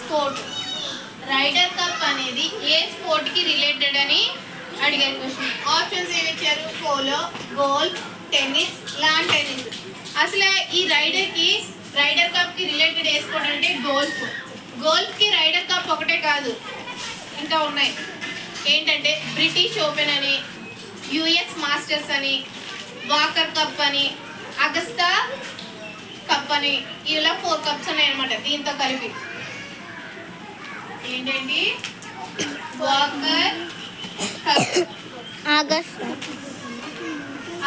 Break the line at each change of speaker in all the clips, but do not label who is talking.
Sport. Rider cup అనేది ఏ sport కి related అని అడిగారు క్వశ్చన్. ఆప్షన్స్ ఏమి ఇచ్చారు? Polo, golf, tennis, lawn tennis. అసలు ఈ రైడర్ కప్ కి రిలేటెడ్ ఏ స్పోర్ట్ అంటే గోల్ఫ్. గోల్ఫ్ కి రైడర్ కప్ ఒకటే కాదు, ఇంకా ఉన్నాయి. ఏంటంటే బ్రిటిష్ ఓపెన్ అని, యుఎస్ మాస్టర్స్ అని, వాకర్ కప్ అని, అగస్టా కప్ అని, ఇలా 4 కప్స్ ఉన్నాయి అనమాట దీంతో కలిపి. ఏంటండి? Walker cup,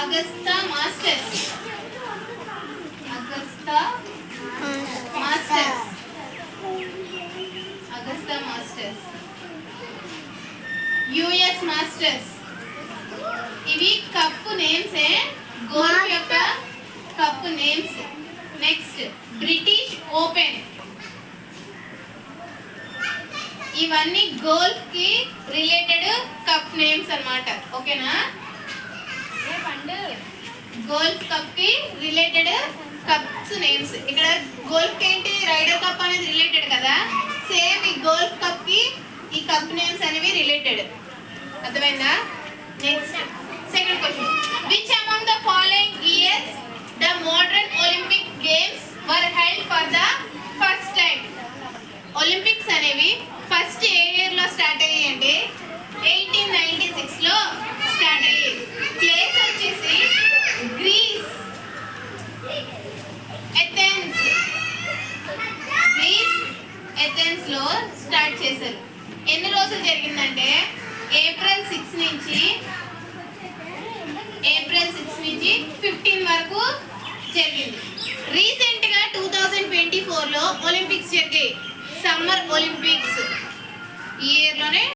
Augusta masters, Augusta masters, US masters. ఇవి కప్ నేమ్స్, గోల్ఫ్ యొక్క cup names. Next British open. ఇవన్నీ గోల్ఫ్ కి రిలేటెడ్ కప్ నేమ్స్ అన్నమాట. ఓకేనా? గోల్ఫ్ కప్ కి రిలేటెడ్ కప్స్ నేమ్స్. ఇక్కడ గోల్ఫ్ కి ఏంటి, రైడర్ కప్ అనేది రిలేటెడ్ కదా, సేమ్ ఈ గోల్ఫ్ కప్ కి ఈ కప్ నేమ్స్ అనేవి రిలేటెడ్. అర్థమైందా? Next second question. Which among the following years the modern Olympic games were held for the first time? Olympics అనేవి ఫస్ట్ ఏ ఇయర్ లో స్టార్ట్ అయ్యాయి అంటే 1896 లో స్టార్ట్ అయ్యాయి. ప్లేస్ వచ్చేసి గ్రీస్, ఎథెన్స్ లో స్టార్ట్ చేశారు. ఎన్ని రోజులు జరిగిందంటే ఏప్రిల్ 6 నుంచి 15 వరకు జరిగింది. రీసెంట్ గా 2024 లో ఒలింపిక్స్ జరిగాయి, సమ్మర్ ఒలింపిక్స్.